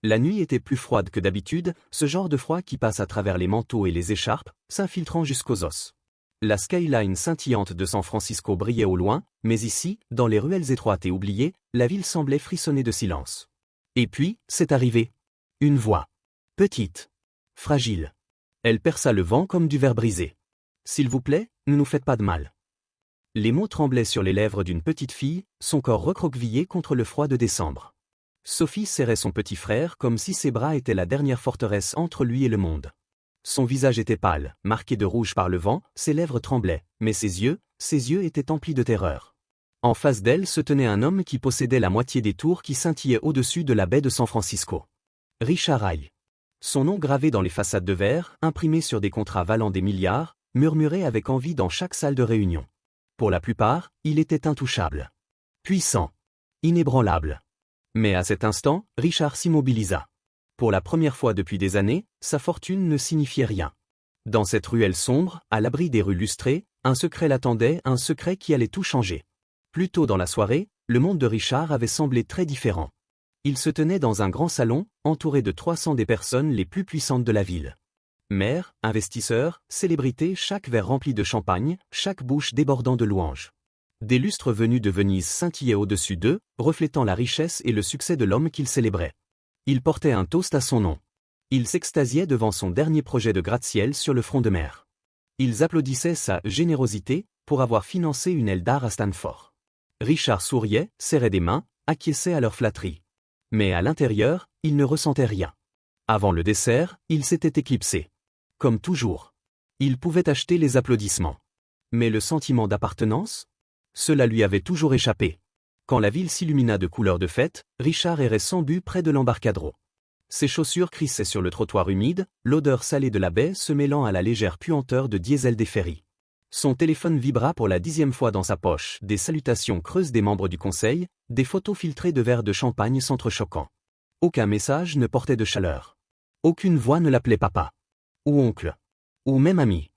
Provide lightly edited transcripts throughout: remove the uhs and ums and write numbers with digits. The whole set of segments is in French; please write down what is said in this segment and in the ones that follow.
La nuit était plus froide que d'habitude, ce genre de froid qui passe à travers les manteaux et les écharpes, s'infiltrant jusqu'aux os. La skyline scintillante de San Francisco brillait au loin, mais ici, dans les ruelles étroites et oubliées, la ville semblait frissonner de silence. Et puis, c'est arrivé. Une voix. Petite. Fragile. Elle perça le vent comme du verre brisé. « S'il vous plaît, ne nous faites pas de mal. » Les mots tremblaient sur les lèvres d'une petite fille, son corps recroquevillé contre le froid de décembre. Sophie serrait son petit frère comme si ses bras étaient la dernière forteresse entre lui et le monde. Son visage était pâle, marqué de rouge par le vent, ses lèvres tremblaient, mais ses yeux étaient emplis de terreur. En face d'elle se tenait un homme qui possédait la moitié des tours qui scintillaient au-dessus de la baie de San Francisco. Richard High. Son nom gravé dans les façades de verre, imprimé sur des contrats valant des milliards, murmurait avec envie dans chaque salle de réunion. Pour la plupart, il était intouchable. Puissant. Inébranlable. Mais à cet instant, Richard s'immobilisa. Pour la première fois depuis des années, sa fortune ne signifiait rien. Dans cette ruelle sombre, à l'abri des rues lustrées, un secret l'attendait, un secret qui allait tout changer. Plus tôt dans la soirée, le monde de Richard avait semblé très différent. Il se tenait dans un grand salon, entouré de 300 des personnes les plus puissantes de la ville. Maires, investisseurs, célébrités, chaque verre rempli de champagne, chaque bouche débordant de louanges. Des lustres venus de Venise scintillaient au-dessus d'eux, reflétant la richesse et le succès de l'homme qu'ils célébraient. Il portait un toast à son nom. Ils s'extasiaient devant son dernier projet de gratte-ciel sur le front de mer. Ils applaudissaient sa générosité pour avoir financé une aile d'art à Stanford. Richard souriait, serrait des mains, acquiesçait à leur flatterie. Mais à l'intérieur, il ne ressentait rien. Avant le dessert, il s'était éclipsé. Comme toujours. Il pouvait acheter les applaudissements. Mais le sentiment d'appartenance? Cela lui avait toujours échappé. Quand la ville s'illumina de couleurs de fête, Richard errait sans but près de l'embarcadero. Ses chaussures crissaient sur le trottoir humide, l'odeur salée de la baie se mêlant à la légère puanteur de diesel des ferries. Son téléphone vibra pour la 10e fois dans sa poche, des salutations creuses des membres du conseil, des photos filtrées de verres de champagne s'entrechoquant. Aucun message ne portait de chaleur. Aucune voix ne l'appelait papa. Ou oncle. Ou même ami.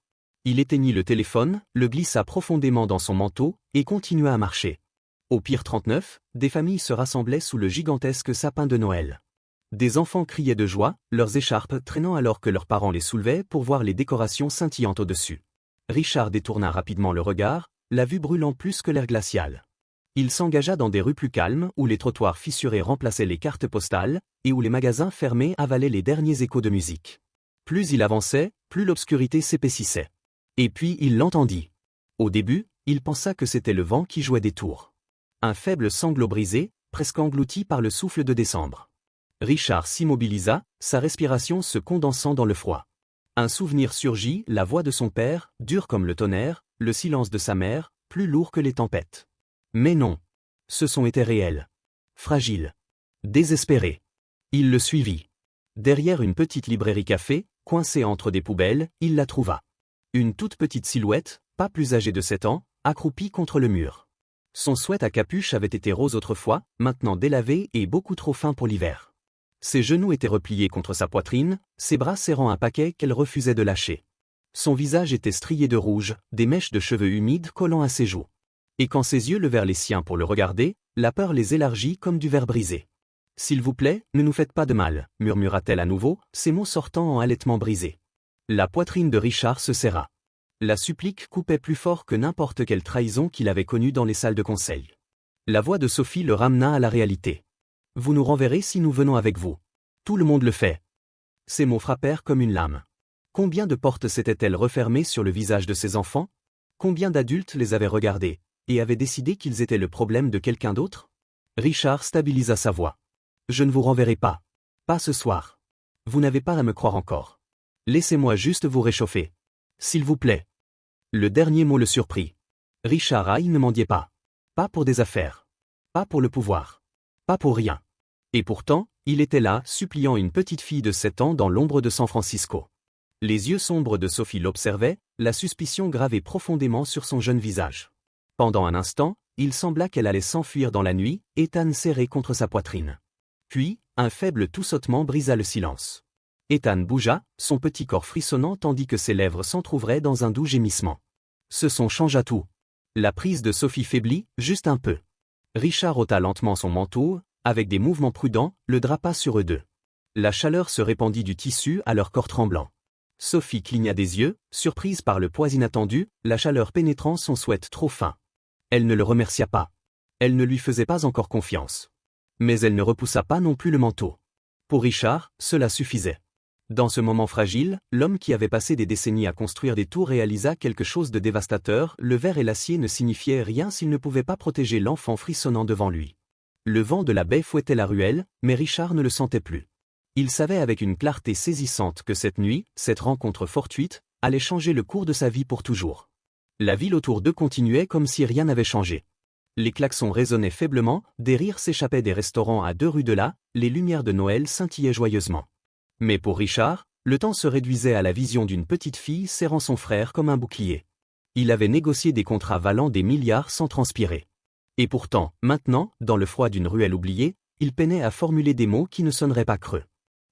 Il éteignit le téléphone, le glissa profondément dans son manteau, et continua à marcher. Au Pier 39, des familles se rassemblaient sous le gigantesque sapin de Noël. Des enfants criaient de joie, leurs écharpes traînant alors que leurs parents les soulevaient pour voir les décorations scintillantes au-dessus. Richard détourna rapidement le regard, la vue brûlant plus que l'air glacial. Il s'engagea dans des rues plus calmes où les trottoirs fissurés remplaçaient les cartes postales, et où les magasins fermés avalaient les derniers échos de musique. Plus il avançait, plus l'obscurité s'épaississait. Et puis il l'entendit. Au début, il pensa que c'était le vent qui jouait des tours. Un faible sanglot brisé, presque englouti par le souffle de décembre. Richard s'immobilisa, sa respiration se condensant dans le froid. Un souvenir surgit, la voix de son père, dure comme le tonnerre, le silence de sa mère, plus lourd que les tempêtes. Mais non. Ce son était réel. Fragile. Désespéré. Il le suivit. Derrière une petite librairie café, coincée entre des poubelles, il la trouva. Une toute petite silhouette, pas plus âgée de 7 ans, accroupie contre le mur. Son sweat à capuche avait été rose autrefois, maintenant délavé et beaucoup trop fin pour l'hiver. Ses genoux étaient repliés contre sa poitrine, ses bras serrant un paquet qu'elle refusait de lâcher. Son visage était strié de rouge, des mèches de cheveux humides collant à ses joues. Et quand ses yeux levèrent les siens pour le regarder, la peur les élargit comme du verre brisé. « S'il vous plaît, ne nous faites pas de mal », murmura-t-elle à nouveau, ses mots sortant en halètements brisés. La poitrine de Richard se serra. La supplique coupait plus fort que n'importe quelle trahison qu'il avait connue dans les salles de conseil. La voix de Sophie le ramena à la réalité. « Vous nous renverrez si nous venons avec vous. Tout le monde le fait. » Ces mots frappèrent comme une lame. Combien de portes s'étaient-elles refermées sur le visage de ses enfants? Combien d'adultes les avaient regardés, et avaient décidé qu'ils étaient le problème de quelqu'un d'autre? Richard stabilisa sa voix. « Je ne vous renverrai pas. Pas ce soir. Vous n'avez pas à me croire encore. Laissez-moi juste vous réchauffer. S'il vous plaît. » Le dernier mot le surprit. Richard High ne mendiait pas. Pas pour des affaires. Pas pour le pouvoir. Pas pour rien. Et pourtant, il était là, suppliant une petite fille de 7 ans dans l'ombre de San Francisco. Les yeux sombres de Sophie l'observaient, la suspicion gravée profondément sur son jeune visage. Pendant un instant, il sembla qu'elle allait s'enfuir dans la nuit, Ethan serré contre sa poitrine. Puis, un faible toussautement brisa le silence. Ethan bougea, son petit corps frissonnant tandis que ses lèvres s'entr'ouvraient dans un doux gémissement. Ce son changea tout. La prise de Sophie faiblit, juste un peu. Richard ôta lentement son manteau, avec des mouvements prudents, le drapa sur eux deux. La chaleur se répandit du tissu à leur corps tremblant. Sophie cligna des yeux, surprise par le poids inattendu, la chaleur pénétrant son sweat trop fin. Elle ne le remercia pas. Elle ne lui faisait pas encore confiance. Mais elle ne repoussa pas non plus le manteau. Pour Richard, cela suffisait. Dans ce moment fragile, l'homme qui avait passé des décennies à construire des tours réalisa quelque chose de dévastateur, le verre et l'acier ne signifiaient rien s'ils ne pouvaient pas protéger l'enfant frissonnant devant lui. Le vent de la baie fouettait la ruelle, mais Richard ne le sentait plus. Il savait avec une clarté saisissante que cette nuit, cette rencontre fortuite, allait changer le cours de sa vie pour toujours. La ville autour d'eux continuait comme si rien n'avait changé. Les klaxons résonnaient faiblement, des rires s'échappaient des restaurants à 2 rues de là, les lumières de Noël scintillaient joyeusement. Mais pour Richard, le temps se réduisait à la vision d'une petite fille serrant son frère comme un bouclier. Il avait négocié des contrats valant des milliards sans transpirer. Et pourtant, maintenant, dans le froid d'une ruelle oubliée, il peinait à formuler des mots qui ne sonneraient pas creux.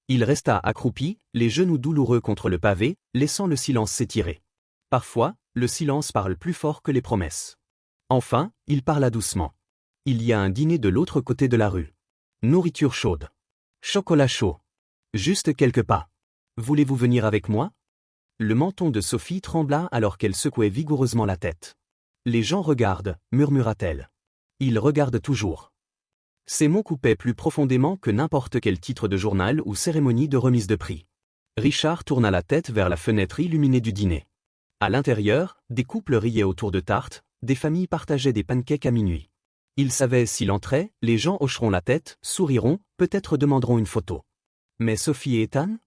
Il resta accroupi, les genoux douloureux contre le pavé, laissant le silence s'étirer. Parfois, le silence parle plus fort que les promesses. Enfin, il parla doucement. Il y a un dîner de l'autre côté de la rue. Nourriture chaude. Chocolat chaud. Juste quelques pas. Voulez-vous venir avec moi? Le menton de Sophie trembla alors qu'elle secouait vigoureusement la tête. Les gens regardent, murmura-t-elle. Ils regardent toujours. Ces mots coupaient plus profondément que n'importe quel titre de journal ou cérémonie de remise de prix. Richard tourna la tête vers la fenêtre illuminée du dîner. À l'intérieur, des couples riaient autour de tartes, des familles partageaient des pancakes à minuit. Il savait s'il entrait, les gens hocheront la tête, souriront, peut-être demanderont une photo. Mais Sophie et Ethan?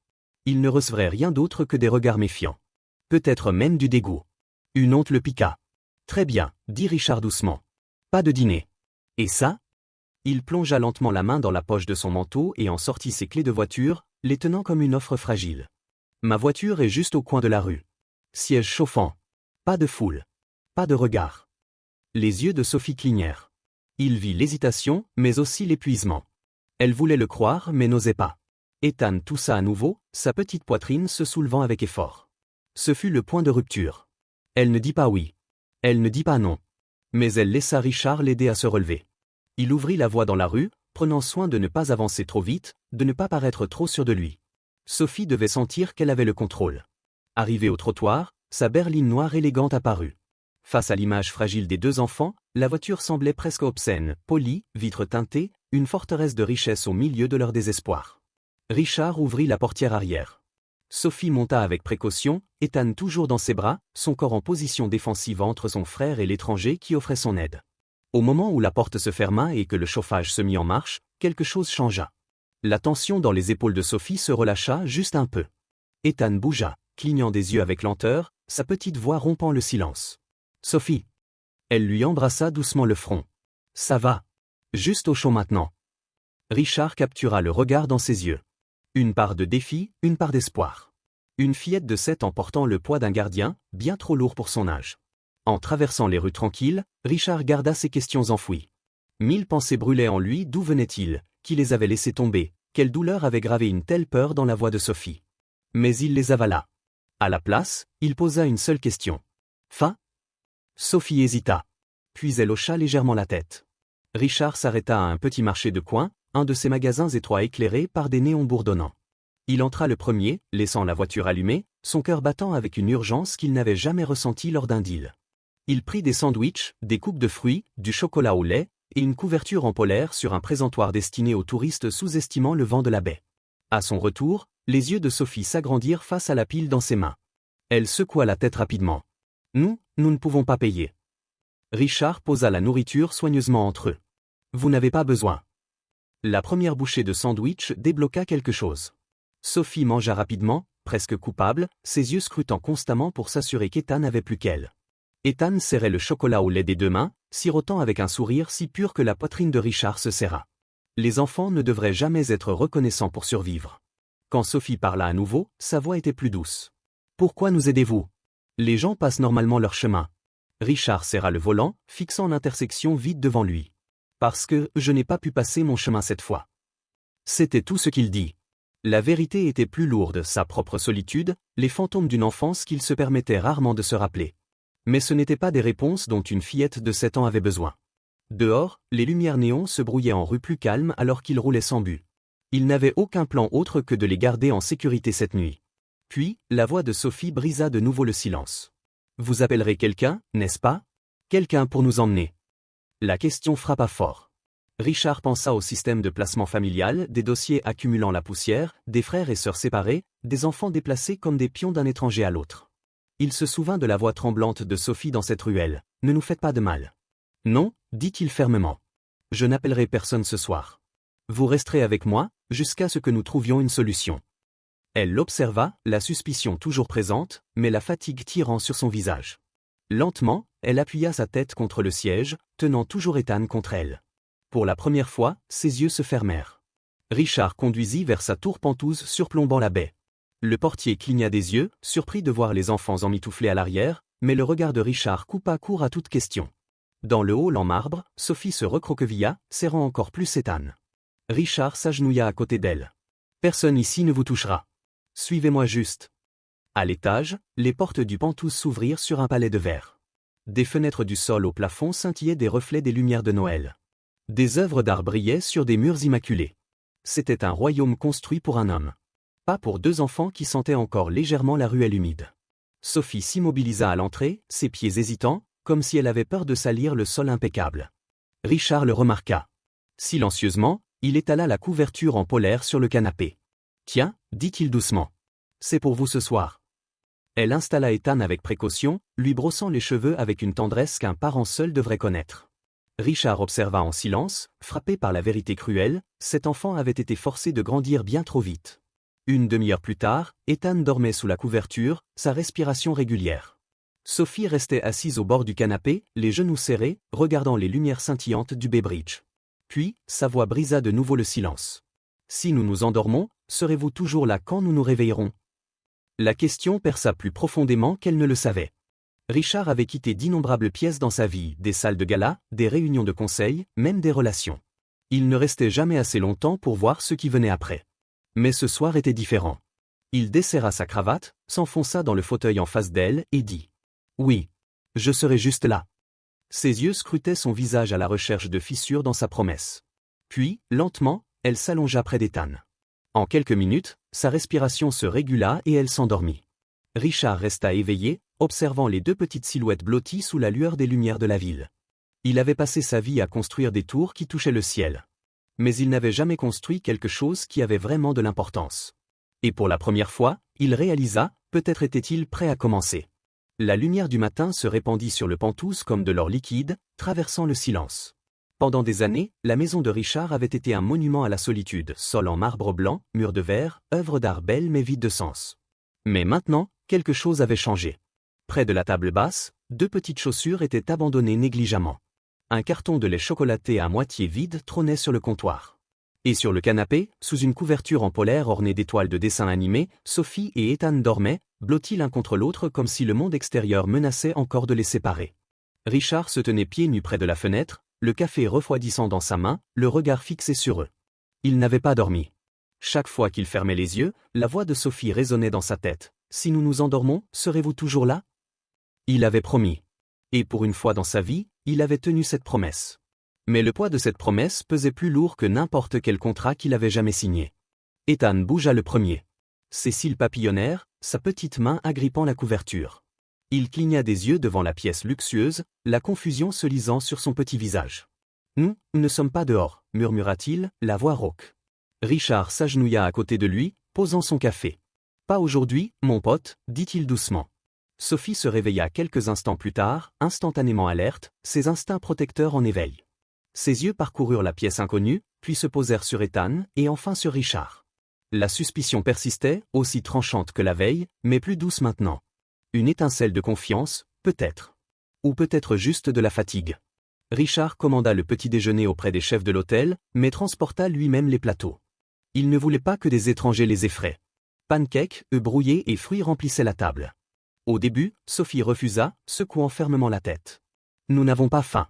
Ils ne recevraient rien d'autre que des regards méfiants. Peut-être même du dégoût. Une honte le piqua. Très bien, dit Richard doucement. Pas de dîner. Et ça? Il plongea lentement la main dans la poche de son manteau et en sortit ses clés de voiture, les tenant comme une offre fragile. Ma voiture est juste au coin de la rue. Siège chauffant. Pas de foule. Pas de regard. Les yeux de Sophie clignèrent. Il vit l'hésitation, mais aussi l'épuisement. Elle voulait le croire mais n'osait pas. Ethan toussa à nouveau, sa petite poitrine se soulevant avec effort. Ce fut le point de rupture. Elle ne dit pas oui. Elle ne dit pas non. Mais elle laissa Richard l'aider à se relever. Il ouvrit la voie dans la rue, prenant soin de ne pas avancer trop vite, de ne pas paraître trop sûr de lui. Sophie devait sentir qu'elle avait le contrôle. Arrivée au trottoir, sa berline noire élégante apparut. Face à l'image fragile des 2 enfants, la voiture semblait presque obscène, polie, vitres teintées, une forteresse de richesse au milieu de leur désespoir. Richard ouvrit la portière arrière. Sophie monta avec précaution, Ethan toujours dans ses bras, son corps en position défensive entre son frère et l'étranger qui offrait son aide. Au moment où la porte se ferma et que le chauffage se mit en marche, quelque chose changea. La tension dans les épaules de Sophie se relâcha juste un peu. Ethan bougea, clignant des yeux avec lenteur, sa petite voix rompant le silence. « Sophie !» Elle lui embrassa doucement le front. « Ça va. Juste au chaud maintenant. » Richard captura le regard dans ses yeux. Une part de défi, une part d'espoir. Une fillette de 7 ans portant le poids d'un gardien, bien trop lourd pour son âge. En traversant les rues tranquilles, Richard garda ses questions enfouies. 1000 pensées brûlaient en lui, d'où venaient-ils, qui les avait laissés tomber, quelle douleur avait gravé une telle peur dans la voix de Sophie. Mais il les avala. À la place, il posa une seule question. Faim? Sophie hésita. Puis elle hocha légèrement la tête. Richard s'arrêta à un petit marché de coin, un de ces magasins étroits éclairés par des néons bourdonnants. Il entra le premier, laissant la voiture allumée, son cœur battant avec une urgence qu'il n'avait jamais ressentie lors d'un deal. Il prit des sandwichs, des coupes de fruits, du chocolat au lait, et une couverture en polaire sur un présentoir destiné aux touristes sous-estimant le vent de la baie. À son retour, les yeux de Sophie s'agrandirent face à la pile dans ses mains. Elle secoua la tête rapidement. Nous ne pouvons pas payer. Richard posa la nourriture soigneusement entre eux. Vous n'avez pas besoin. La première bouchée de sandwich débloqua quelque chose. Sophie mangea rapidement, presque coupable, ses yeux scrutant constamment pour s'assurer qu'Ethan n'avait plus qu'elle. Ethan serrait le chocolat au lait des 2 mains, sirotant avec un sourire si pur que la poitrine de Richard se serra. Les enfants ne devraient jamais être reconnaissants pour survivre. Quand Sophie parla à nouveau, sa voix était plus douce. « Pourquoi nous aidez-vous? Les gens passent normalement leur chemin. » Richard serra le volant, fixant l'intersection vide devant lui. « Parce que je n'ai pas pu passer mon chemin cette fois. » C'était tout ce qu'il dit. La vérité était plus lourde, sa propre solitude, les fantômes d'une enfance qu'il se permettait rarement de se rappeler. Mais ce n'étaient pas des réponses dont une fillette de 7 ans avait besoin. Dehors, les lumières néons se brouillaient en rue plus calme alors qu'il roulait sans but. Il n'avait aucun plan autre que de les garder en sécurité cette nuit. Puis, la voix de Sophie brisa de nouveau le silence. Vous appellerez quelqu'un, n'est-ce pas? Quelqu'un pour nous emmener. La question frappa fort. Richard pensa au système de placement familial, des dossiers accumulant la poussière, des frères et sœurs séparés, des enfants déplacés comme des pions d'un étranger à l'autre. Il se souvint de la voix tremblante de Sophie dans cette ruelle. Ne nous faites pas de mal. Non, dit-il fermement. Je n'appellerai personne ce soir. Vous resterez avec moi, jusqu'à ce que nous trouvions une solution. Elle l'observa, la suspicion toujours présente, mais la fatigue tirant sur son visage. Lentement, elle appuya sa tête contre le siège, tenant toujours Ethan contre elle. Pour la première fois, ses yeux se fermèrent. Richard conduisit vers sa tour pentouse surplombant la baie. Le portier cligna des yeux, surpris de voir les enfants emmitouflés à l'arrière, mais le regard de Richard coupa court à toute question. Dans le hall en marbre, Sophie se recroquevilla, serrant encore plus Ethan. Richard s'agenouilla à côté d'elle. Personne ici ne vous touchera. Suivez-moi juste. À l'étage, les portes du pentouse s'ouvrirent sur un palais de verre. Des fenêtres du sol au plafond scintillaient des reflets des lumières de Noël. Des œuvres d'art brillaient sur des murs immaculés. C'était un royaume construit pour un homme. Pas pour deux enfants qui sentaient encore légèrement la ruelle humide. Sophie s'immobilisa à l'entrée, ses pieds hésitants, comme si elle avait peur de salir le sol impeccable. Richard le remarqua. Silencieusement, il étala la couverture en polaire sur le canapé. « Tiens, dit-il doucement. C'est pour vous ce soir. » Elle installa Ethan avec précaution, lui brossant les cheveux avec une tendresse qu'un parent seul devrait connaître. Richard observa en silence, frappé par la vérité cruelle, cet enfant avait été forcé de grandir bien trop vite. Une demi-heure plus tard, Ethan dormait sous la couverture, sa respiration régulière. Sophie restait assise au bord du canapé, les genoux serrés, regardant les lumières scintillantes du Bay Bridge. Puis, sa voix brisa de nouveau le silence. « Si nous nous endormons, serez-vous toujours là quand nous nous réveillerons ?» La question perça plus profondément qu'elle ne le savait. Richard avait quitté d'innombrables pièces dans sa vie, des salles de gala, des réunions de conseil, même des relations. Il ne restait jamais assez longtemps pour voir ce qui venait après. Mais ce soir était différent. Il desserra sa cravate, s'enfonça dans le fauteuil en face d'elle et dit « Oui, je serai juste là. » Ses yeux scrutaient son visage à la recherche de fissures dans sa promesse. Puis, lentement, elle s'allongea près d'Ethan. En quelques minutes, sa respiration se régula et elle s'endormit. Richard resta éveillé, observant les deux petites silhouettes blotties sous la lueur des lumières de la ville. Il avait passé sa vie à construire des tours qui touchaient le ciel. Mais il n'avait jamais construit quelque chose qui avait vraiment de l'importance. Et pour la première fois, il réalisa, peut-être était-il prêt à commencer. La lumière du matin se répandit sur le pentouse comme de l'or liquide, traversant le silence. Pendant des années, la maison de Richard avait été un monument à la solitude, sol en marbre blanc, mur de verre, œuvre d'art belle mais vide de sens. Mais maintenant, quelque chose avait changé. Près de la table basse, deux petites chaussures étaient abandonnées négligemment. Un carton de lait chocolaté à moitié vide trônait sur le comptoir. Et sur le canapé, sous une couverture en polaire ornée d'étoiles de dessins animés, Sophie et Ethan dormaient, blottis l'un contre l'autre comme si le monde extérieur menaçait encore de les séparer. Richard se tenait pieds nus près de la fenêtre, le café refroidissant dans sa main, le regard fixé sur eux. Il n'avait pas dormi. Chaque fois qu'il fermait les yeux, la voix de Sophie résonnait dans sa tête. « Si nous nous endormons, serez-vous toujours là ?» Il avait promis. Et pour une fois dans sa vie, il avait tenu cette promesse. Mais le poids de cette promesse pesait plus lourd que n'importe quel contrat qu'il avait jamais signé. Ethan bougea le premier. Ses cils papillonnèrent, sa petite main agrippant la couverture. Il cligna des yeux devant la pièce luxueuse, la confusion se lisant sur son petit visage. « Nous ne sommes pas dehors, » murmura-t-il, la voix rauque. Richard s'agenouilla à côté de lui, posant son café. « Pas aujourd'hui, mon pote, » dit-il doucement. Sophie se réveilla quelques instants plus tard, instantanément alerte, ses instincts protecteurs en éveil. Ses yeux parcoururent la pièce inconnue, puis se posèrent sur Ethan, et enfin sur Richard. La suspicion persistait, aussi tranchante que la veille, mais plus douce maintenant. Une étincelle de confiance, peut-être. Ou peut-être juste de la fatigue. Richard commanda le petit déjeuner auprès des chefs de l'hôtel, mais transporta lui-même les plateaux. Il ne voulait pas que des étrangers les effraient. Pancakes, œufs brouillés et fruits remplissaient la table. Au début, Sophie refusa, secouant fermement la tête. « Nous n'avons pas faim. »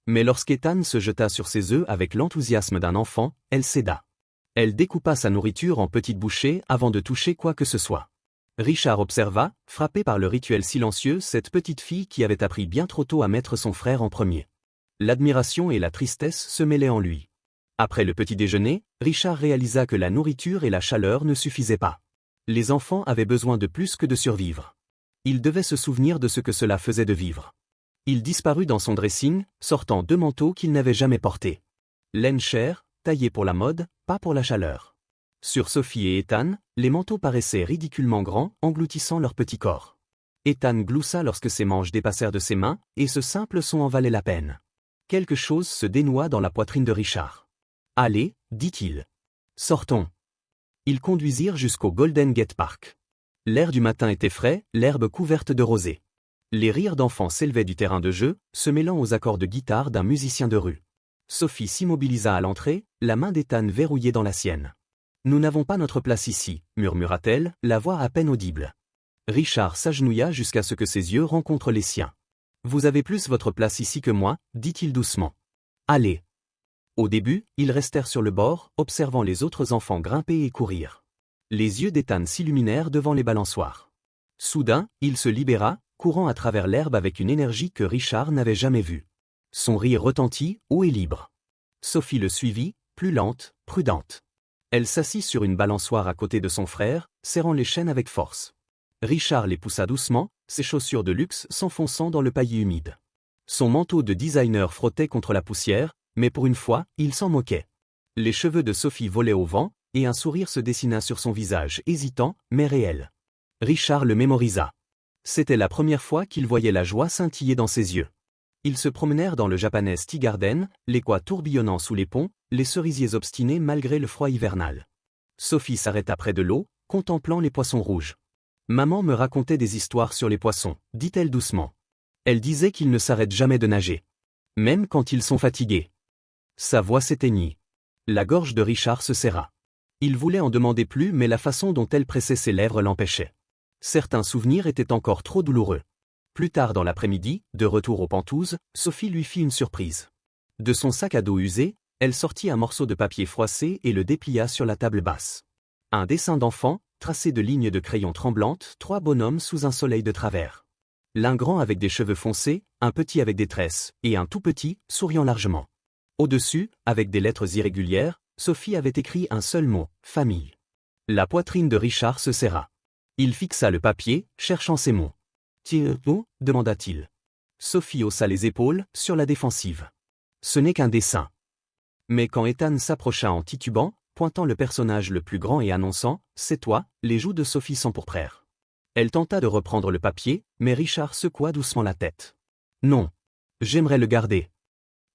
Mais lorsqu'Ethan se jeta sur ses œufs avec l'enthousiasme d'un enfant, elle céda. Elle découpa sa nourriture en petites bouchées avant de toucher quoi que ce soit. Richard observa, frappé par le rituel silencieux, cette petite fille qui avait appris bien trop tôt à mettre son frère en premier. L'admiration et la tristesse se mêlaient en lui. Après le petit déjeuner, Richard réalisa que la nourriture et la chaleur ne suffisaient pas. Les enfants avaient besoin de plus que de survivre. Il devait se souvenir de ce que cela faisait de vivre. Il disparut dans son dressing, sortant 2 manteaux qu'il n'avait jamais portés. Laine chère, taillés pour la mode, pas pour la chaleur. Sur Sophie et Ethan, les manteaux paraissaient ridiculement grands, engloutissant leur petit corps. Ethan gloussa lorsque ses manches dépassèrent de ses mains, et ce simple son en valait la peine. Quelque chose se dénoua dans la poitrine de Richard. « Allez, dit-il. Sortons. » Ils conduisirent jusqu'au Golden Gate Park. L'air du matin était frais, l'herbe couverte de rosée. Les rires d'enfants s'élevaient du terrain de jeu, se mêlant aux accords de guitare d'un musicien de rue. Sophie s'immobilisa à l'entrée, la main d'Ethan verrouillée dans la sienne. « Nous n'avons pas notre place ici, murmura-t-elle, la voix à peine audible. Richard s'agenouilla jusqu'à ce que ses yeux rencontrent les siens. « Vous avez plus votre place ici que moi, dit-il doucement. Allez. » Au début, ils restèrent sur le bord, observant les autres enfants grimper et courir. Les yeux d'Ethan s'illuminèrent devant les balançoires. Soudain, il se libéra, courant à travers l'herbe avec une énergie que Richard n'avait jamais vue. Son rire retentit, haut et libre. Sophie le suivit, plus lente, prudente. Elle s'assit sur une balançoire à côté de son frère, serrant les chaînes avec force. Richard les poussa doucement, ses chaussures de luxe s'enfonçant dans le paillis humide. Son manteau de designer frottait contre la poussière, mais pour une fois, il s'en moquait. Les cheveux de Sophie volaient au vent, et un sourire se dessina sur son visage, hésitant, mais réel. Richard le mémorisa. C'était la première fois qu'il voyait la joie scintiller dans ses yeux. Ils se promenèrent dans le Japanese Tea Garden, les quais tourbillonnant sous les ponts, les cerisiers obstinés malgré le froid hivernal. Sophie s'arrêta près de l'eau, contemplant les poissons rouges. « Maman me racontait des histoires sur les poissons, » dit-elle doucement. Elle disait qu'ils ne s'arrêtent jamais de nager. Même quand ils sont fatigués. Sa voix s'éteignit. La gorge de Richard se serra. Il voulait en demander plus mais la façon dont elle pressait ses lèvres l'empêchait. Certains souvenirs étaient encore trop douloureux. Plus tard dans l'après-midi, de retour aux Pentouzes, Sophie lui fit une surprise. De son sac à dos usé, elle sortit un morceau de papier froissé et le déplia sur la table basse. Un dessin d'enfant, tracé de lignes de crayon tremblantes, 3 bonhommes sous un soleil de travers. L'un grand avec des cheveux foncés, un petit avec des tresses, et un tout petit, souriant largement. Au-dessus, avec des lettres irrégulières, Sophie avait écrit un seul mot, famille. La poitrine de Richard se serra. Il fixa le papier, cherchant ses mots. « Tiens-vous » demanda-t-il. Sophie haussa les épaules, sur la défensive. Ce n'est qu'un dessin. Mais quand Ethan s'approcha en titubant, pointant le personnage le plus grand et annonçant « C'est toi », les joues de Sophie s'empourprèrent. Elle tenta de reprendre le papier, mais Richard secoua doucement la tête. « Non. J'aimerais le garder. »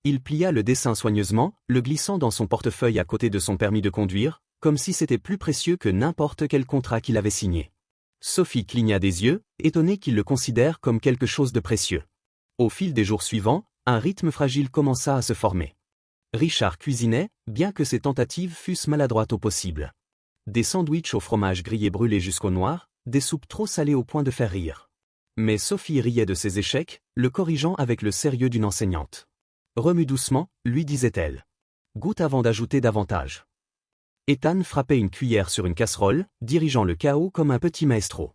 Il plia le dessin soigneusement, le glissant dans son portefeuille à côté de son permis de conduire, comme si c'était plus précieux que n'importe quel contrat qu'il avait signé. Sophie cligna des yeux, étonnée qu'il le considère comme quelque chose de précieux. Au fil des jours suivants, un rythme fragile commença à se former. Richard cuisinait, bien que ses tentatives fussent maladroites au possible. Des sandwichs au fromage grillé brûlé jusqu'au noir, des soupes trop salées au point de faire rire. Mais Sophie riait de ses échecs, le corrigeant avec le sérieux d'une enseignante. « Remue doucement », lui disait-elle. « Goûte avant d'ajouter davantage. » Ethan frappait une cuillère sur une casserole, dirigeant le chaos comme un petit maestro.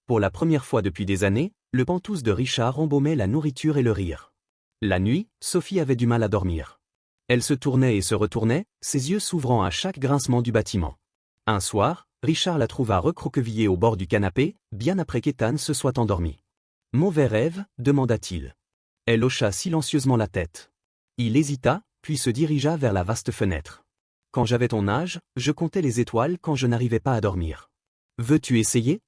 Pour la première fois depuis des années, le pantouse de Richard embaumait la nourriture et le rire. La nuit, Sophie avait du mal à dormir. Elle se tournait et se retournait, ses yeux s'ouvrant à chaque grincement du bâtiment. Un soir, Richard la trouva recroquevillée au bord du canapé, bien après qu'Ethan se soit endormi. « Mauvais rêve » demanda-t-il. Elle hocha silencieusement la tête. Il hésita, puis se dirigea vers la vaste fenêtre. « Quand j'avais ton âge, je comptais les étoiles quand je n'arrivais pas à dormir. Veux-tu essayer ?»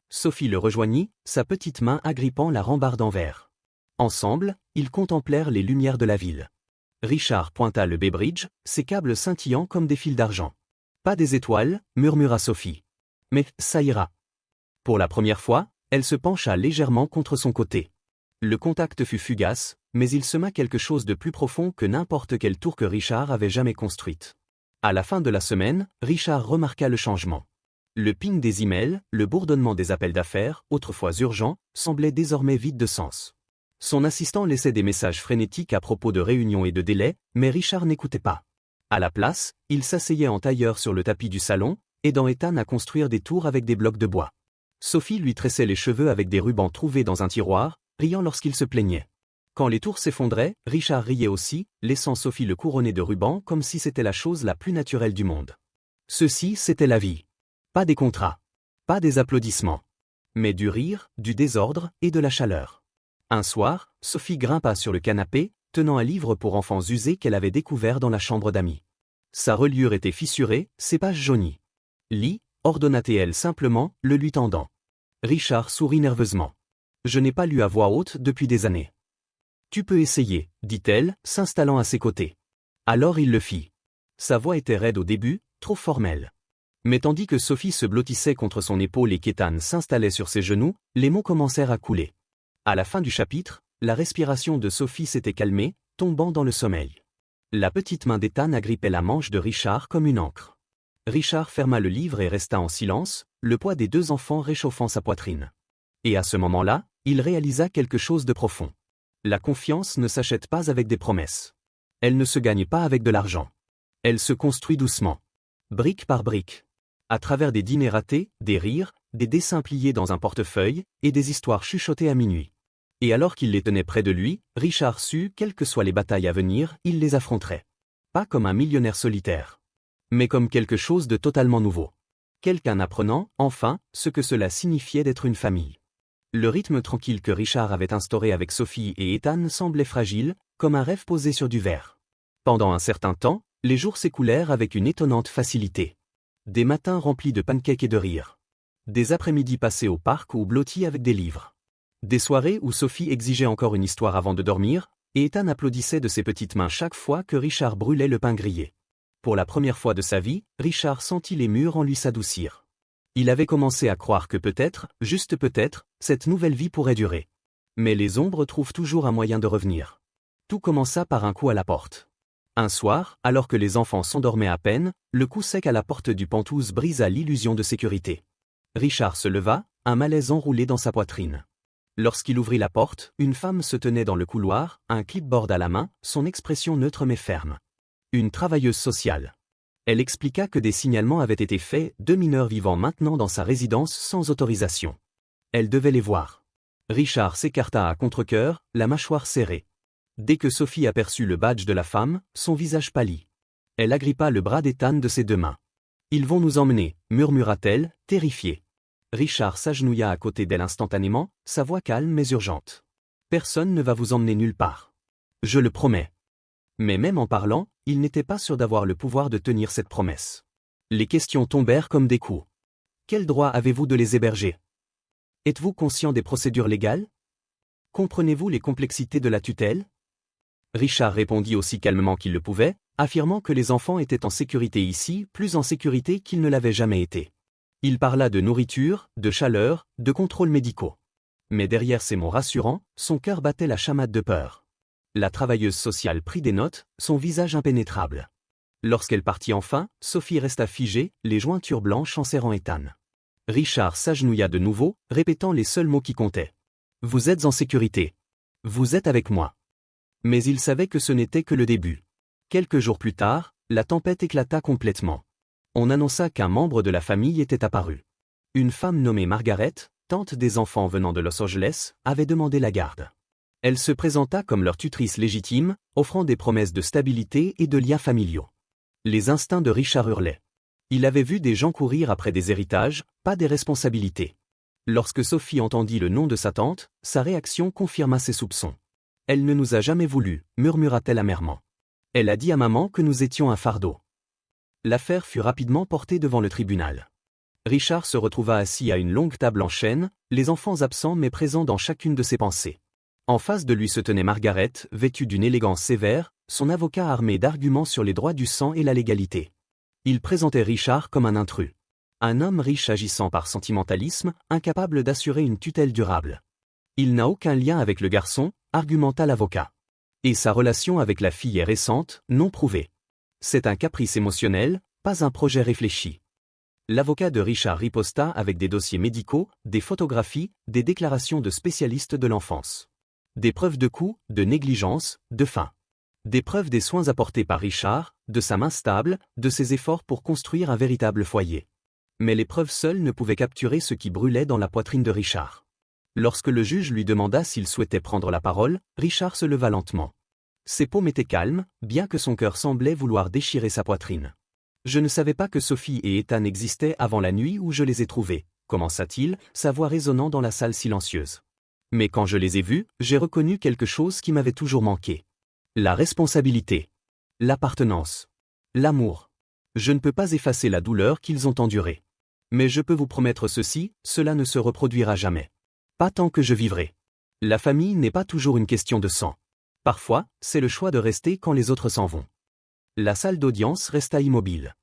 Sophie le rejoignit, sa petite main agrippant la rambarde en verre. Ensemble, ils contemplèrent les lumières de la ville. Richard pointa le Bay Bridge, ses câbles scintillant comme des fils d'argent. « Pas des étoiles » murmura Sophie. « Mais ça ira. » Pour la première fois, elle se pencha légèrement contre son côté. Le contact fut fugace, mais il sema quelque chose de plus profond que n'importe quelle tour que Richard avait jamais construite. À la fin de la semaine, Richard remarqua le changement. Le ping des emails, le bourdonnement des appels d'affaires, autrefois urgents, semblaient désormais vides de sens. Son assistant laissait des messages frénétiques à propos de réunions et de délais, mais Richard n'écoutait pas. À la place, il s'asseyait en tailleur sur le tapis du salon, aidant Ethan à construire des tours avec des blocs de bois. Sophie lui tressait les cheveux avec des rubans trouvés dans un tiroir, riant lorsqu'il se plaignait. Quand les tours s'effondraient, Richard riait aussi, laissant Sophie le couronner de rubans comme si c'était la chose la plus naturelle du monde. Ceci, c'était la vie. Pas des contrats. Pas des applaudissements. Mais du rire, du désordre et de la chaleur. Un soir, Sophie grimpa sur le canapé, tenant un livre pour enfants usé qu'elle avait découvert dans la chambre d'amis. Sa reliure était fissurée, ses pages jaunies. Lis, ordonna-t-elle simplement, le lui tendant. Richard sourit nerveusement. Je n'ai pas lu à voix haute depuis des années. Tu peux essayer, dit-elle, s'installant à ses côtés. Alors il le fit. Sa voix était raide au début, trop formelle. Mais tandis que Sophie se blottissait contre son épaule et qu'Ethan s'installait sur ses genoux, les mots commencèrent à couler. À la fin du chapitre, la respiration de Sophie s'était calmée, tombant dans le sommeil. La petite main d'Ethan agrippait la manche de Richard comme une ancre. Richard ferma le livre et resta en silence, le poids des deux enfants réchauffant sa poitrine. Et à ce moment-là, il réalisa quelque chose de profond. La confiance ne s'achète pas avec des promesses. Elle ne se gagne pas avec de l'argent. Elle se construit doucement. Brique par brique. À travers des dîners ratés, des rires, des dessins pliés dans un portefeuille, et des histoires chuchotées à minuit. Et alors qu'il les tenait près de lui, Richard sut, quelles que soient les batailles à venir, il les affronterait. Pas comme un millionnaire solitaire. Mais comme quelque chose de totalement nouveau. Quelqu'un apprenant, enfin, ce que cela signifiait d'être une famille. Le rythme tranquille que Richard avait instauré avec Sophie et Ethan semblait fragile, comme un rêve posé sur du verre. Pendant un certain temps, les jours s'écoulèrent avec une étonnante facilité. Des matins remplis de pancakes et de rires. Des après-midi passés au parc ou blottis avec des livres. Des soirées où Sophie exigeait encore une histoire avant de dormir, et Ethan applaudissait de ses petites mains chaque fois que Richard brûlait le pain grillé. Pour la première fois de sa vie, Richard sentit les murs en lui s'adoucir. Il avait commencé à croire que peut-être, juste peut-être, cette nouvelle vie pourrait durer. Mais les ombres trouvent toujours un moyen de revenir. Tout commença par un coup à la porte. Un soir, alors que les enfants s'endormaient à peine, le coup sec à la porte du Penthouse brisa l'illusion de sécurité. Richard se leva, un malaise enroulé dans sa poitrine. Lorsqu'il ouvrit la porte, une femme se tenait dans le couloir, un clipboard à la main, son expression neutre mais ferme. Une travailleuse sociale. Elle expliqua que des signalements avaient été faits, 2 mineurs vivant maintenant dans sa résidence sans autorisation. Elle devait les voir. Richard s'écarta à contre-cœur, la mâchoire serrée. Dès que Sophie aperçut le badge de la femme, son visage pâlit. Elle agrippa le bras d'Ethan de ses deux mains. « Ils vont nous emmener », murmura-t-elle, terrifiée. Richard s'agenouilla à côté d'elle instantanément, sa voix calme mais urgente. « Personne ne va vous emmener nulle part. Je le promets. » Mais même en parlant, il n'était pas sûr d'avoir le pouvoir de tenir cette promesse. Les questions tombèrent comme des coups. Quel droit avez-vous de les héberger? Êtes-vous conscient des procédures légales? Comprenez-vous les complexités de la tutelle? Richard répondit aussi calmement qu'il le pouvait, affirmant que les enfants étaient en sécurité ici, plus en sécurité qu'ils ne l'avaient jamais été. Il parla de nourriture, de chaleur, de contrôles médicaux. Mais derrière ces mots rassurants, son cœur battait la chamade de peur. La travailleuse sociale prit des notes, son visage impénétrable. Lorsqu'elle partit enfin, Sophie resta figée, les jointures blanches en serrant Ethan. Richard s'agenouilla de nouveau, répétant les seuls mots qui comptaient. « Vous êtes en sécurité. Vous êtes avec moi. » Mais il savait que ce n'était que le début. Quelques jours plus tard, la tempête éclata complètement. On annonça qu'un membre de la famille était apparu. Une femme nommée Margaret, tante des enfants venant de Los Angeles, avait demandé la garde. Elle se présenta comme leur tutrice légitime, offrant des promesses de stabilité et de liens familiaux. Les instincts de Richard hurlaient. Il avait vu des gens courir après des héritages, pas des responsabilités. Lorsque Sophie entendit le nom de sa tante, sa réaction confirma ses soupçons. « Elle ne nous a jamais voulu », murmura-t-elle amèrement. « Elle a dit à maman que nous étions un fardeau. » L'affaire fut rapidement portée devant le tribunal. Richard se retrouva assis à une longue table en chêne, les enfants absents mais présents dans chacune de ses pensées. En face de lui se tenait Margaret, vêtue d'une élégance sévère, son avocat armé d'arguments sur les droits du sang et la légalité. Il présentait Richard comme un intrus. Un homme riche agissant par sentimentalisme, incapable d'assurer une tutelle durable. Il n'a aucun lien avec le garçon, argumenta l'avocat. Et sa relation avec la fille est récente, non prouvée. C'est un caprice émotionnel, pas un projet réfléchi. L'avocat de Richard riposta avec des dossiers médicaux, des photographies, des déclarations de spécialistes de l'enfance. Des preuves de coups, de négligence, de faim. Des preuves des soins apportés par Richard, de sa main stable, de ses efforts pour construire un véritable foyer. Mais les preuves seules ne pouvaient capturer ce qui brûlait dans la poitrine de Richard. Lorsque le juge lui demanda s'il souhaitait prendre la parole, Richard se leva lentement. Ses paumes étaient calmes, bien que son cœur semblait vouloir déchirer sa poitrine. Je ne savais pas que Sophie et Ethan existaient avant la nuit où je les ai trouvés, commença-t-il, sa voix résonnant dans la salle silencieuse. Mais quand je les ai vus, j'ai reconnu quelque chose qui m'avait toujours manqué. La responsabilité. L'appartenance. L'amour. Je ne peux pas effacer la douleur qu'ils ont endurée. Mais je peux vous promettre ceci, cela ne se reproduira jamais. Pas tant que je vivrai. La famille n'est pas toujours une question de sang. Parfois, c'est le choix de rester quand les autres s'en vont. La salle d'audience resta immobile.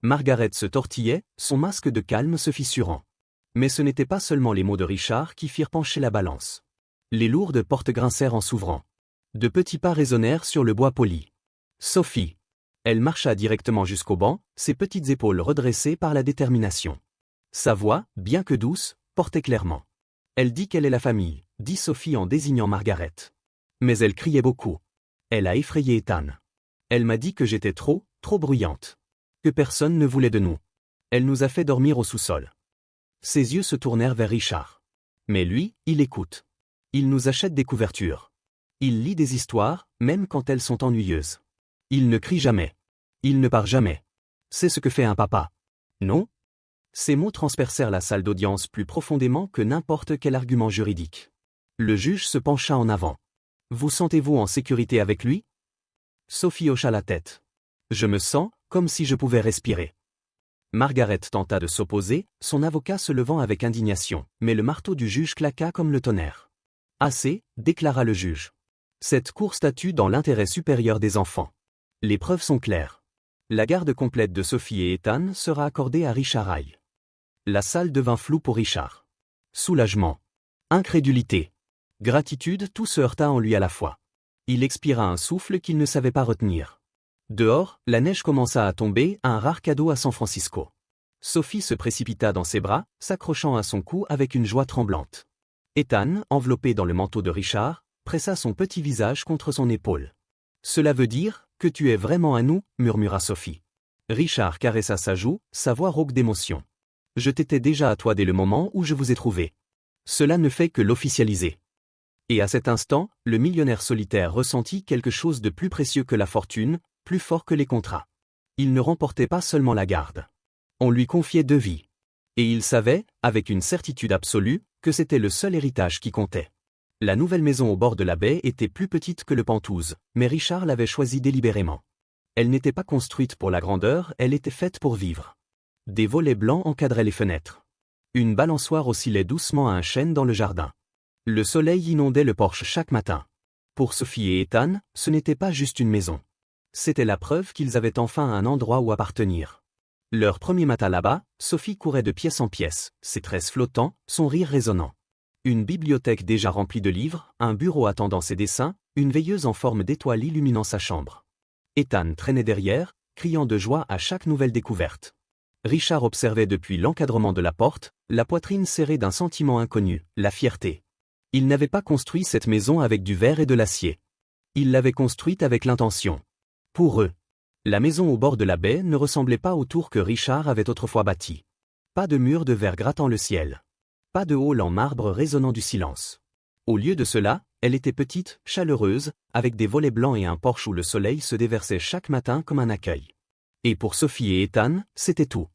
Margaret se tortillait, son masque de calme se fissurant. Mais ce n'était pas seulement les mots de Richard qui firent pencher la balance. Les lourdes portes grincèrent en s'ouvrant. De petits pas résonnèrent sur le bois poli. Sophie. Elle marcha directement jusqu'au banc, ses petites épaules redressées par la détermination. Sa voix, bien que douce, portait clairement. Elle dit qu'elle est la famille, dit Sophie en désignant Margaret. Mais elle criait beaucoup. Elle a effrayé Ethan. Elle m'a dit que j'étais trop bruyante. Que personne ne voulait de nous. Elle nous a fait dormir au sous-sol. Ses yeux se tournèrent vers Richard. Mais lui, il écoute. Il nous achète des couvertures. Il lit des histoires, même quand elles sont ennuyeuses. Il ne crie jamais. Il ne part jamais. C'est ce que fait un papa. Non ? Ces mots transpercèrent la salle d'audience plus profondément que n'importe quel argument juridique. Le juge se pencha en avant. Vous sentez-vous en sécurité avec lui ? Sophie hocha la tête. Je me sens comme si je pouvais respirer. Margaret tenta de s'opposer, son avocat se levant avec indignation, mais le marteau du juge claqua comme le tonnerre. Assez, déclara le juge. Cette cour statue dans l'intérêt supérieur des enfants. Les preuves sont claires. La garde complète de Sophie et Ethan sera accordée à Richard Hay. La salle devint floue pour Richard. Soulagement. Incrédulité. Gratitude, tout se heurta en lui à la fois. Il expira un souffle qu'il ne savait pas retenir. Dehors, la neige commença à tomber, un rare cadeau à San Francisco. Sophie se précipita dans ses bras, s'accrochant à son cou avec une joie tremblante. Ethan, enveloppé dans le manteau de Richard, pressa son petit visage contre son épaule. « Cela veut dire que tu es vraiment à nous » murmura Sophie. Richard caressa sa joue, sa voix rauque d'émotion. « Je t'étais déjà à toi dès le moment où je vous ai trouvé. Cela ne fait que l'officialiser. » Et à cet instant, le millionnaire solitaire ressentit quelque chose de plus précieux que la fortune, plus fort que les contrats. Il ne remportait pas seulement la garde. On lui confiait 2 vies. Et il savait, avec une certitude absolue, que c'était le seul héritage qui comptait. La nouvelle maison au bord de la baie était plus petite que le Penthouse, mais Richard l'avait choisie délibérément. Elle n'était pas construite pour la grandeur, elle était faite pour vivre. Des volets blancs encadraient les fenêtres. Une balançoire oscillait doucement à un chêne dans le jardin. Le soleil inondait le porche chaque matin. Pour Sophie et Ethan, ce n'était pas juste une maison. C'était la preuve qu'ils avaient enfin un endroit où appartenir. Leur premier matin là-bas, Sophie courait de pièce en pièce, ses tresses flottants, son rire résonnant. Une bibliothèque déjà remplie de livres, un bureau attendant ses dessins, une veilleuse en forme d'étoile illuminant sa chambre. Ethan traînait derrière, criant de joie à chaque nouvelle découverte. Richard observait depuis l'encadrement de la porte, la poitrine serrée d'un sentiment inconnu, la fierté. Il n'avait pas construit cette maison avec du verre et de l'acier. Il l'avait construite avec l'intention. Pour eux. La maison au bord de la baie ne ressemblait pas aux tours que Richard avait autrefois bâties. Pas de murs de verre grattant le ciel. Pas de hall en marbre résonnant du silence. Au lieu de cela, elle était petite, chaleureuse, avec des volets blancs et un porche où le soleil se déversait chaque matin comme un accueil. Et pour Sophie et Ethan, c'était tout.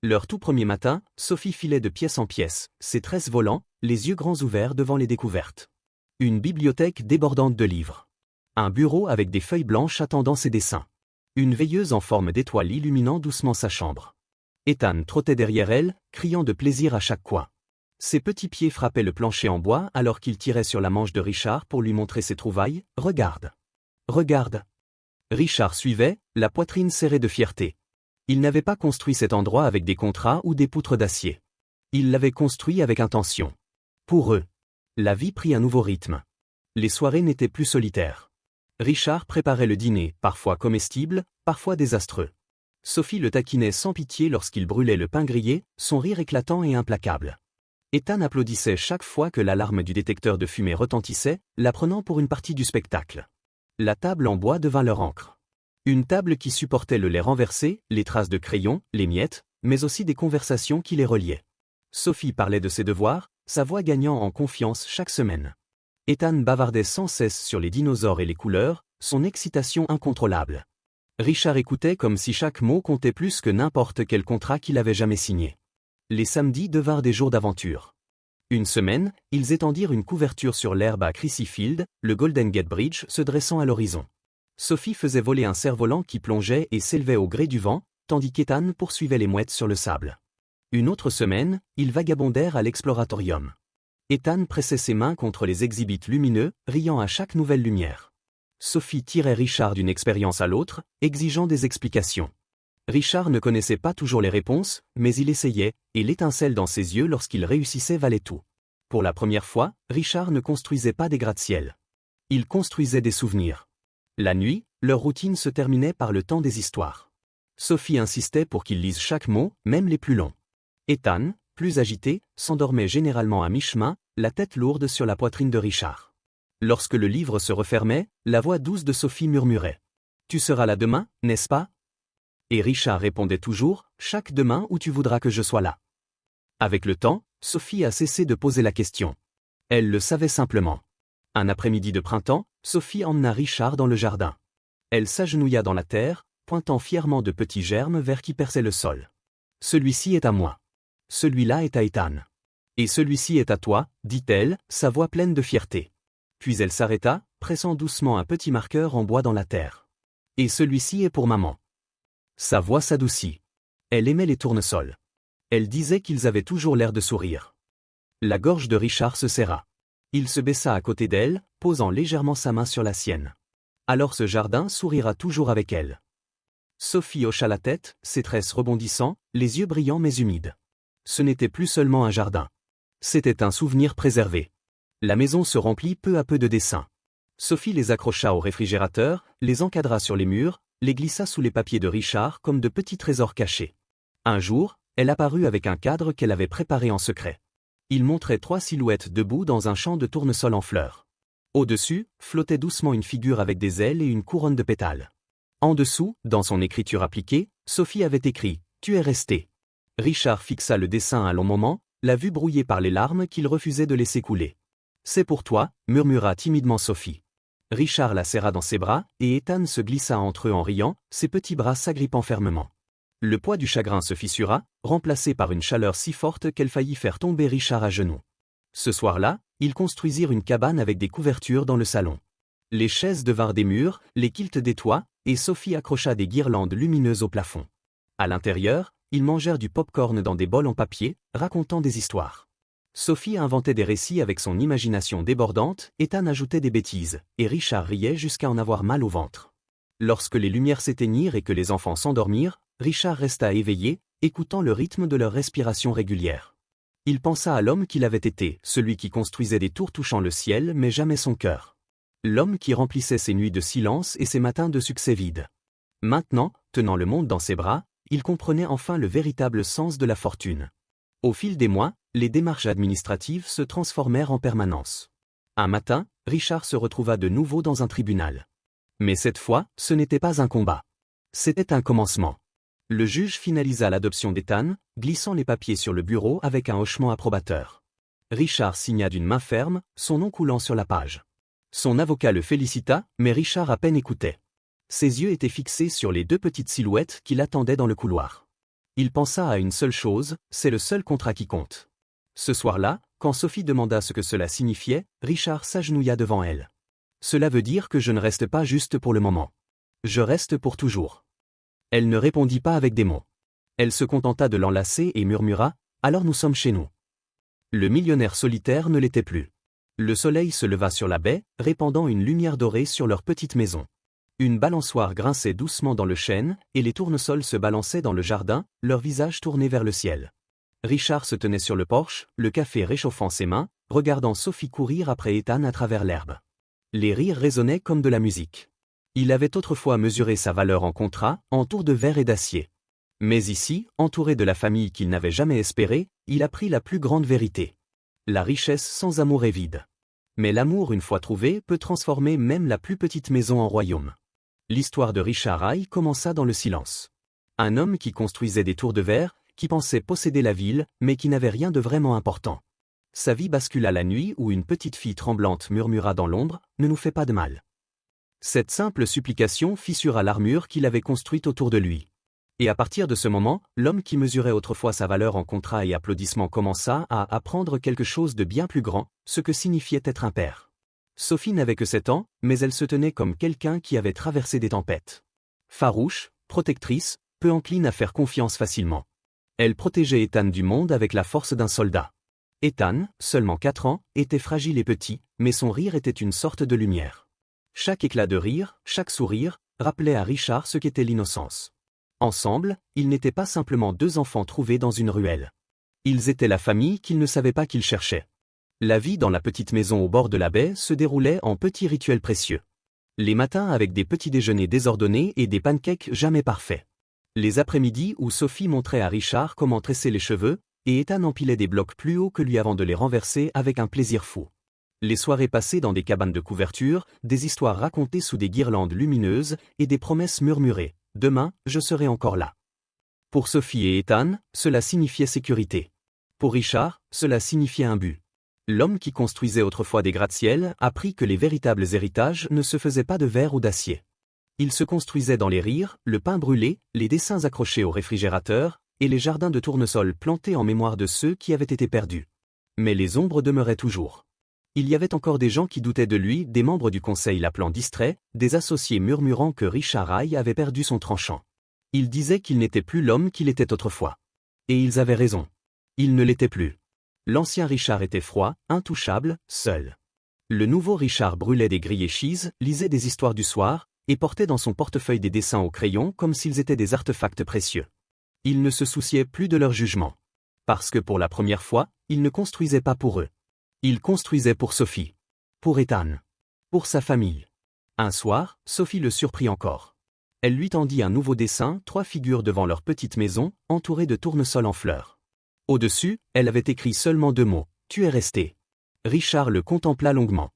Leur tout premier matin, Sophie filait de pièce en pièce, ses tresses volant, les yeux grands ouverts devant les découvertes. Une bibliothèque débordante de livres. Un bureau avec des feuilles blanches attendant ses dessins. Une veilleuse en forme d'étoile illuminant doucement sa chambre. Ethan trottait derrière elle, criant de plaisir à chaque coin. Ses petits pieds frappaient le plancher en bois alors qu'il tirait sur la manche de Richard pour lui montrer ses trouvailles. « Regarde. Regarde. » Richard suivait, la poitrine serrée de fierté. Il n'avait pas construit cet endroit avec des contrats ou des poutres d'acier. Il l'avait construit avec intention. Pour eux. La vie prit un nouveau rythme. Les soirées n'étaient plus solitaires. Richard préparait le dîner, parfois comestible, parfois désastreux. Sophie le taquinait sans pitié lorsqu'il brûlait le pain grillé, son rire éclatant et implacable. Ethan applaudissait chaque fois que l'alarme du détecteur de fumée retentissait, la prenant pour une partie du spectacle. La table en bois devint leur ancre. Une table qui supportait le lait renversé, les traces de crayon, les miettes, mais aussi des conversations qui les reliaient. Sophie parlait de ses devoirs, sa voix gagnant en confiance chaque semaine. Ethan bavardait sans cesse sur les dinosaures et les couleurs, son excitation incontrôlable. Richard écoutait comme si chaque mot comptait plus que n'importe quel contrat qu'il avait jamais signé. Les samedis devinrent des jours d'aventure. Une semaine, ils étendirent une couverture sur l'herbe à Crissy Field, le Golden Gate Bridge se dressant à l'horizon. Sophie faisait voler un cerf-volant qui plongeait et s'élevait au gré du vent, tandis qu'Ethan poursuivait les mouettes sur le sable. Une autre semaine, ils vagabondèrent à l'exploratorium. Ethan pressait ses mains contre les exhibits lumineux, riant à chaque nouvelle lumière. Sophie tirait Richard d'une expérience à l'autre, exigeant des explications. Richard ne connaissait pas toujours les réponses, mais il essayait, et l'étincelle dans ses yeux lorsqu'il réussissait valait tout. Pour la première fois, Richard ne construisait pas des gratte-ciel. Il construisait des souvenirs. La nuit, leur routine se terminait par le temps des histoires. Sophie insistait pour qu'ils lisent chaque mot, même les plus longs. Ethan, plus agité, s'endormait généralement à mi-chemin, la tête lourde sur la poitrine de Richard. Lorsque le livre se refermait, la voix douce de Sophie murmurait « Tu seras là demain, n'est-ce pas ?» Et Richard répondait toujours « Chaque demain où tu voudras que je sois là. » Avec le temps, Sophie a cessé de poser la question. Elle le savait simplement. Un après-midi de printemps, Sophie emmena Richard dans le jardin. Elle s'agenouilla dans la terre, pointant fièrement de petits germes vers qui perçaient le sol. « Celui-ci est à moi. Celui-là est à Ethan. Et celui-ci est à toi, dit-elle, sa voix pleine de fierté. Puis elle s'arrêta, pressant doucement un petit marqueur en bois dans la terre. Et celui-ci est pour maman. Sa voix s'adoucit. Elle aimait les tournesols. Elle disait qu'ils avaient toujours l'air de sourire. La gorge de Richard se serra. Il se baissa à côté d'elle, posant légèrement sa main sur la sienne. Alors ce jardin sourira toujours avec elle. Sophie hocha la tête, ses tresses rebondissant, les yeux brillants mais humides. Ce n'était plus seulement un jardin. C'était un souvenir préservé. La maison se remplit peu à peu de dessins. Sophie les accrocha au réfrigérateur, les encadra sur les murs, les glissa sous les papiers de Richard comme de petits trésors cachés. Un jour, elle apparut avec un cadre qu'elle avait préparé en secret. Il montrait 3 silhouettes debout dans un champ de tournesol en fleurs. Au-dessus, flottait doucement une figure avec des ailes et une couronne de pétales. En dessous, dans son écriture appliquée, Sophie avait écrit « Tu es resté ». Richard fixa le dessin un long moment, la vue brouillée par les larmes qu'il refusait de laisser couler. « C'est pour toi », murmura timidement Sophie. Richard la serra dans ses bras, et Ethan se glissa entre eux en riant, ses petits bras s'agrippant fermement. Le poids du chagrin se fissura, remplacé par une chaleur si forte qu'elle faillit faire tomber Richard à genoux. Ce soir-là, ils construisirent une cabane avec des couvertures dans le salon. Les chaises devinrent des murs, les quilts des toits, et Sophie accrocha des guirlandes lumineuses au plafond. À l'intérieur, ils mangèrent du pop-corn dans des bols en papier, racontant des histoires. Sophie inventait des récits avec son imagination débordante, Ethan ajoutait des bêtises, et Richard riait jusqu'à en avoir mal au ventre. Lorsque les lumières s'éteignirent et que les enfants s'endormirent, Richard resta éveillé, écoutant le rythme de leur respiration régulière. Il pensa à l'homme qu'il avait été, celui qui construisait des tours touchant le ciel mais jamais son cœur. L'homme qui remplissait ses nuits de silence et ses matins de succès vides. Maintenant, tenant le monde dans ses bras, il comprenait enfin le véritable sens de la fortune. Au fil des mois, les démarches administratives se transformèrent en permanence. Un matin, Richard se retrouva de nouveau dans un tribunal. Mais cette fois, ce n'était pas un combat. C'était un commencement. Le juge finalisa l'adoption d'Ethan, glissant les papiers sur le bureau avec un hochement approbateur. Richard signa d'une main ferme, son nom coulant sur la page. Son avocat le félicita, mais Richard à peine écoutait. Ses yeux étaient fixés sur les 2 petites silhouettes qui l'attendaient dans le couloir. Il pensa à une seule chose, c'est le seul contrat qui compte. Ce soir-là, quand Sophie demanda ce que cela signifiait, Richard s'agenouilla devant elle. « Cela veut dire que je ne reste pas juste pour le moment. Je reste pour toujours. » Elle ne répondit pas avec des mots. Elle se contenta de l'enlacer et murmura « Alors nous sommes chez nous. » Le millionnaire solitaire ne l'était plus. Le soleil se leva sur la baie, répandant une lumière dorée sur leur petite maison. Une balançoire grinçait doucement dans le chêne, et les tournesols se balançaient dans le jardin, leurs visages tournés vers le ciel. Richard se tenait sur le porche, le café réchauffant ses mains, regardant Sophie courir après Ethan à travers l'herbe. Les rires résonnaient comme de la musique. Il avait autrefois mesuré sa valeur en contrats, en tours de verre et d'acier. Mais ici, entouré de la famille qu'il n'avait jamais espérée, il apprit la plus grande vérité. La richesse sans amour est vide. Mais l'amour une fois trouvé peut transformer même la plus petite maison en royaume. L'histoire de Richard Haye commença dans le silence. Un homme qui construisait des tours de verre, qui pensait posséder la ville, mais qui n'avait rien de vraiment important. Sa vie bascula la nuit où une petite fille tremblante murmura dans l'ombre, « Ne nous fais pas de mal ». Cette simple supplication fissura l'armure qu'il avait construite autour de lui. Et à partir de ce moment, l'homme qui mesurait autrefois sa valeur en contrats et applaudissements commença à apprendre quelque chose de bien plus grand, ce que signifiait être un père. Sophie n'avait que 7 ans, mais elle se tenait comme quelqu'un qui avait traversé des tempêtes. Farouche, protectrice, peu encline à faire confiance facilement. Elle protégeait Ethan du monde avec la force d'un soldat. Ethan, seulement 4 ans, était fragile et petit, mais son rire était une sorte de lumière. Chaque éclat de rire, chaque sourire, rappelait à Richard ce qu'était l'innocence. Ensemble, ils n'étaient pas simplement 2 enfants trouvés dans une ruelle. Ils étaient la famille qu'il ne savait pas qu'il cherchait. La vie dans la petite maison au bord de la baie se déroulait en petits rituels précieux. Les matins avec des petits déjeuners désordonnés et des pancakes jamais parfaits. Les après-midi où Sophie montrait à Richard comment tresser les cheveux, et Ethan empilait des blocs plus hauts que lui avant de les renverser avec un plaisir fou. Les soirées passées dans des cabanes de couverture, des histoires racontées sous des guirlandes lumineuses et des promesses murmurées. « Demain, je serai encore là ». Pour Sophie et Ethan, cela signifiait sécurité. Pour Richard, cela signifiait un but. L'homme qui construisait autrefois des gratte-ciel apprit que les véritables héritages ne se faisaient pas de verre ou d'acier. Ils se construisaient dans les rires, le pain brûlé, les dessins accrochés au réfrigérateur, et les jardins de tournesol plantés en mémoire de ceux qui avaient été perdus. Mais les ombres demeuraient toujours. Il y avait encore des gens qui doutaient de lui, des membres du conseil l'appelant distrait, des associés murmurant que Richard Haye avait perdu son tranchant. Ils disaient qu'il n'était plus l'homme qu'il était autrefois. Et ils avaient raison. Il ne l'était plus. L'ancien Richard était froid, intouchable, seul. Le nouveau Richard brûlait des grillés cheese, lisait des histoires du soir, et portait dans son portefeuille des dessins au crayon comme s'ils étaient des artefacts précieux. Il ne se souciait plus de leur jugement. Parce que pour la première fois, il ne construisait pas pour eux. Il construisait pour Sophie. Pour Ethan. Pour sa famille. Un soir, Sophie le surprit encore. Elle lui tendit un nouveau dessin, 3 figures devant leur petite maison, entourées de tournesols en fleurs. Au-dessus, elle avait écrit seulement 2 mots, « Tu es resté ». Richard le contempla longuement.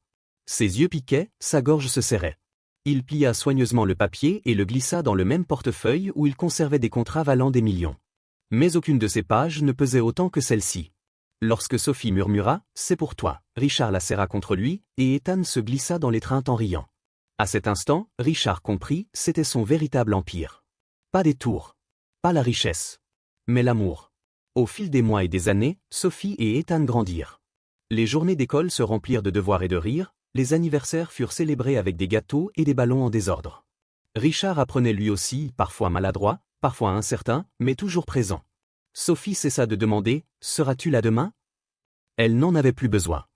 Ses yeux piquaient, sa gorge se serrait. Il plia soigneusement le papier et le glissa dans le même portefeuille où il conservait des contrats valant des millions. Mais aucune de ces pages ne pesait autant que celle-ci. Lorsque Sophie murmura « C'est pour toi », Richard la serra contre lui, et Ethan se glissa dans l'étreinte en riant. À cet instant, Richard comprit, c'était son véritable empire. Pas des tours. Pas la richesse. Mais l'amour. Au fil des mois et des années, Sophie et Ethan grandirent. Les journées d'école se remplirent de devoirs et de rires, les anniversaires furent célébrés avec des gâteaux et des ballons en désordre. Richard apprenait lui aussi, parfois maladroit, parfois incertain, mais toujours présent. Sophie cessa de demander « Seras-tu là demain ?» Elle n'en avait plus besoin.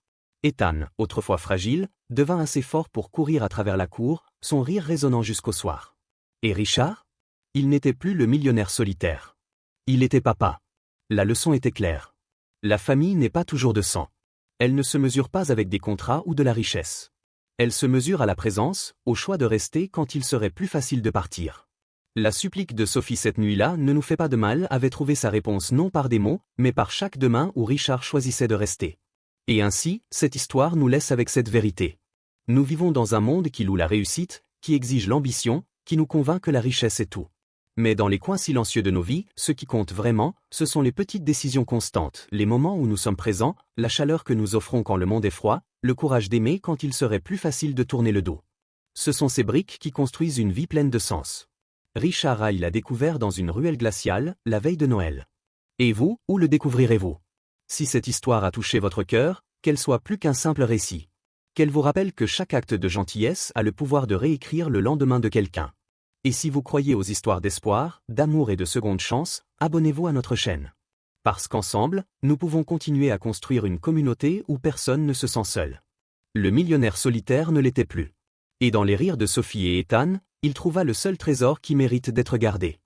Ethan, autrefois fragile, devint assez fort pour courir à travers la cour, son rire résonnant jusqu'au soir. Et Richard ? Il n'était plus le millionnaire solitaire. Il était papa. La leçon était claire. La famille n'est pas toujours de sang. Elle ne se mesure pas avec des contrats ou de la richesse. Elle se mesure à la présence, au choix de rester quand il serait plus facile de partir. La supplique de Sophie cette nuit-là ne nous fait pas de mal avait trouvé sa réponse non par des mots, mais par chaque demain où Richard choisissait de rester. Et ainsi, cette histoire nous laisse avec cette vérité. Nous vivons dans un monde qui loue la réussite, qui exige l'ambition, qui nous convainc que la richesse est tout. Mais dans les coins silencieux de nos vies, ce qui compte vraiment, ce sont les petites décisions constantes, les moments où nous sommes présents, la chaleur que nous offrons quand le monde est froid, le courage d'aimer quand il serait plus facile de tourner le dos. Ce sont ces briques qui construisent une vie pleine de sens. Richard Haye l'a découvert dans une ruelle glaciale, la veille de Noël. Et vous, où le découvrirez-vous ? Si cette histoire a touché votre cœur, qu'elle soit plus qu'un simple récit. Qu'elle vous rappelle que chaque acte de gentillesse a le pouvoir de réécrire le lendemain de quelqu'un. Et si vous croyez aux histoires d'espoir, d'amour et de seconde chance, abonnez-vous à notre chaîne. Parce qu'ensemble, nous pouvons continuer à construire une communauté où personne ne se sent seul. Le millionnaire solitaire ne l'était plus. Et dans les rires de Sophie et Ethan, il trouva le seul trésor qui mérite d'être gardé.